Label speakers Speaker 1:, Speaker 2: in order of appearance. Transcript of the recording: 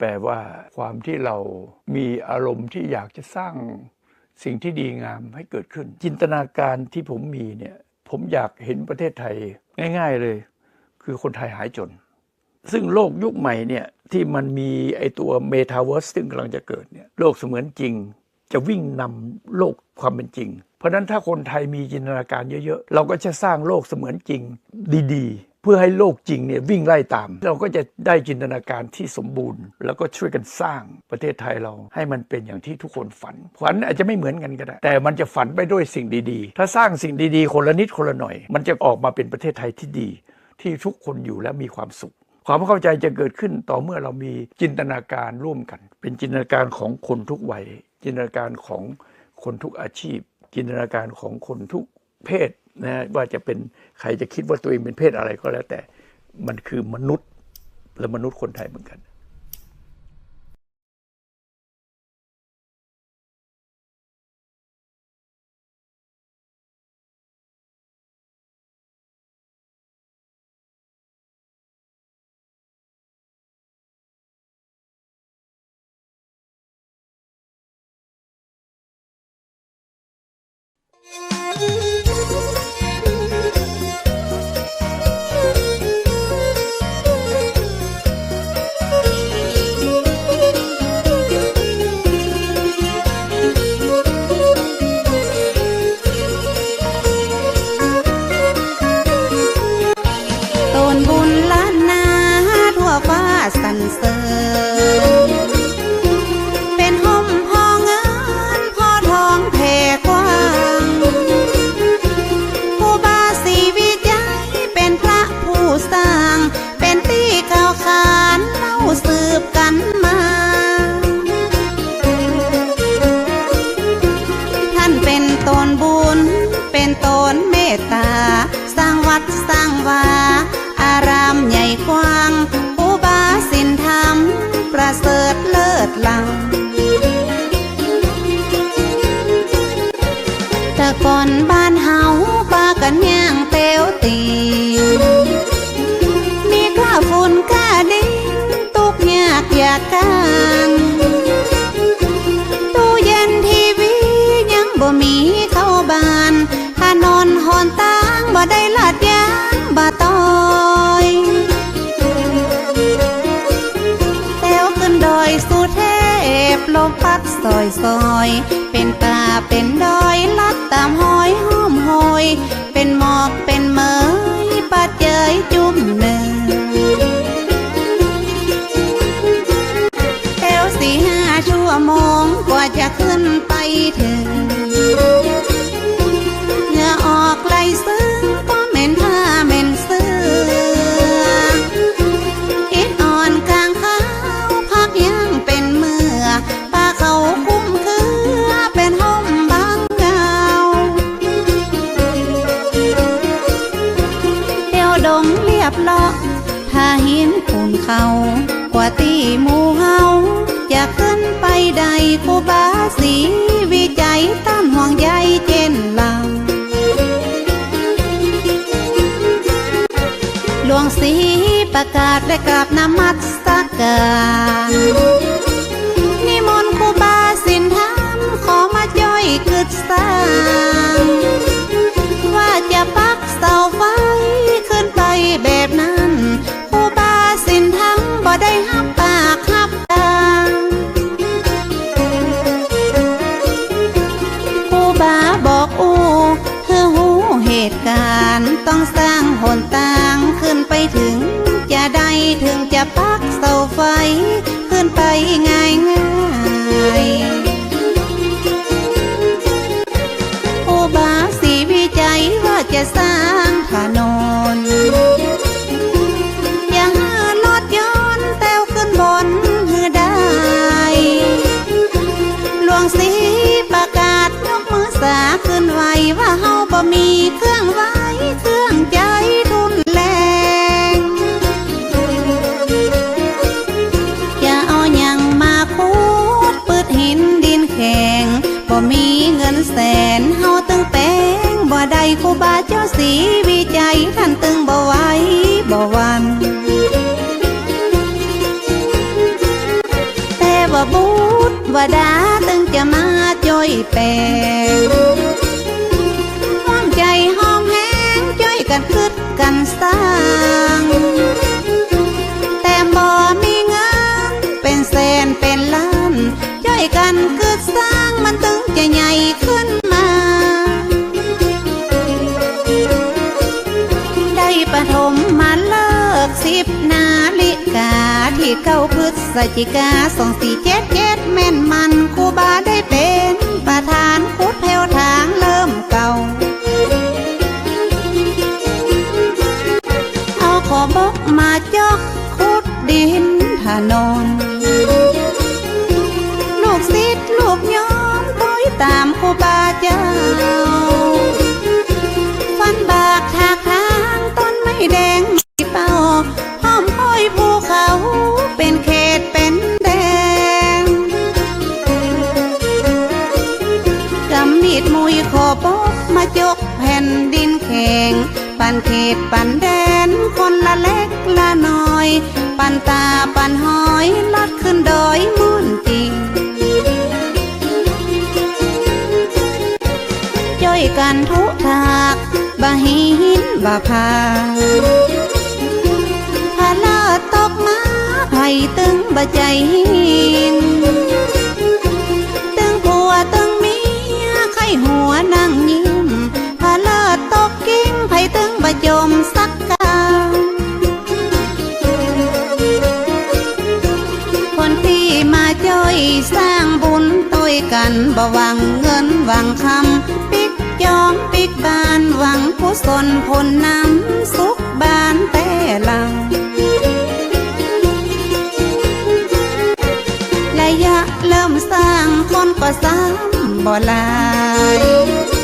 Speaker 1: แปลว่าความที่เรามีอารมณ์ที่อยากจะสร้างสิ่งที่ดีงามให้เกิดขึ้นจินตนาการที่ผมมีเนี่ยผมอยากเห็นประเทศไทยง่ายๆเลยคือคนไทยหายจนซึ่งโลกยุคใหม่เนี่ยที่มันมีไอตัวเมตาเวิร์สซึ่งกำลังจะเกิดเนี่ยโลกเสมือนจริงจะวิ่งนำโลกความเป็นจริงเพราะฉะนั้นถ้าคนไทยมีจินตนาการเยอะๆเราก็จะสร้างโลกเสมือนจริงดีๆเพื่อให้โลกจริงเนี่ยวิ่งไล่ตามเราก็จะได้จินตนาการที่สมบูรณ์แล้วก็ช่วยกันสร้างประเทศไทยเราให้มันเป็นอย่างที่ทุกคนฝันอาจจะไม่เหมือนกันก็ได้แต่มันจะฝันไปด้วยสิ่งดีๆถ้าสร้างสิ่งดีๆคนละนิดคนละหน่อยมันจะออกมาเป็นประเทศไทยที่ดีที่ทุกคนอยู่และมีความสุขความเข้าใจจะเกิดขึ้นต่อเมื่อเรามีจินตนาการร่วมกันเป็นจินตนาการของคนทุกวัยจินตนาการของคนทุกอาชีพจินตนาการของคนทุกเพศนะว่าจะเป็นใครจะคิดว่าตัวเองเป็นเพศอะไรก็แล้วแต่มันคือมนุษย์และมนุษย์คนไทยเหมือนกัน
Speaker 2: สรรเสริญเป็นห่มพอเงินพอทองแผ่กว้างผู้บาสีวิจัยเป็นพระผู้สร้างเป็นที่กล่าวขานเล่าสืบกันมาท่านเป็นตนบุญเป็นตนเมตตาสร้างวัดสร้างวาอารามใหญ่กว้างศีลธรรมประเสริฐเลิศล้ำแต่ก่อนบ้านเฮาปากันย่างเตวตีมีกล้าฝุ่นกล้าดินตุกยากอยากกันตู้เย็นทีวียังบ่มีเข้าบ้านถนนหนทางบ่ได้ลาดยางบ่ต้อยดอยสุเทพลมพัดซอยเป็นป่าเป็นดอยลัดตามห้อยห้อมหอยเป็นหมอกเป็นเมยปัดเจยจุ่มหนึ่งแถว4-5 ชั่วโมงกว่าจะขึ้นไปถึงเหงื่อออกไหลซึ้งก็เหม็นผ้าเหม็นเสื้ออิดอ่อนกลางขายังเป็นเมื่อป้าเขาคุ้มคือเป็นห่มบางเงาเดี่ยวดงเรียบเลาะพาหินปูนเขากว่าตีหมู่เฮาจะขึ้นไปใดครูบาสีวิจัยต้านห่วงใยเจนเราหลวงศรีประกาศและกราบนมัสการนิมนต์ครูบาศีลธรรมขอมาย่อยกึศสร้างว่าจะปักเสาไฟขึ้นไปแบบนั้นครูบาศีลธรรมบ่ได้ห้ามปากห้ามตาครูบาบอกเพื่อหูเหตุการณ์ต้องสร้างหนทางขึ้นไปถึงจะได้ถึงจะปักเสาไฟขึ้นไปง่ายผู้บาสีวิจัยว่าจะสร้างถนนอย่าหารถยนต์แต้วขึ้นบนหือได้หลวงศรีประกาศยกมือสาขึ้นไว้ว่าเฮาบ่มีเครื่องไว้เครื่องใจทุนแรงอย่าเอาหยังมาคูดปืดหินดินแข็งบ่มีเงินแสนเฮาตึงแป้งบ่ได้ครูบาเจ้าสีวิจัยท่านตึงบ่ไหวบ่วัน ว่าบุตรว่าดาตึงจะมาจ่อยแปลงห้องใจห้องแห้งจ่อยกันคึดกันสร้างแต่บ่มีเงินเป็นแสนเป็นล้านจ่อยกันคึดสร้างมันตึงจะใหญ่ขึ้นมาได้ปฐมมาเลิก10 นาฬิกาที่9 พฤศจิกา2477แม่นมันครูบาได้เป็นประธานคุดแผ่วทางเริ่มเก่าเอาขอบกมาจอกคุดดินถนนลูกศิษย์ลูกย้อมต้อยตามครูบาเจ้าฟันบากทากทางต้นไม้แดงไม่เป่าห้อมห้อยภูเขาเป็นเขตเป็นแดงกำมีดมุยขอบกมาจกแผ่นดินแข็งปันเขตปันแดนคนละเล็กละน้อยปันตาปันหอยลัดขึ้นดอยมุ่นจริงจ้อยกันทุกทากบะหินบะพาพาลาตกมาไผ่ตึงบะใจหินตึงผัวตึงเมียไข้หัวนั่งยิ้มพาลาตกกิ้งไผ่ตึงบะจมสักกาคนที่มาจ้อยสร้างบุญต้วยกันบ่หวังเงินหวังคำปิกจอมปิกบานหวังกุศลผลน้ำสุขบานแต่หลังระยะเริ่มสร้างคนก็ซ้ำบ่หลาย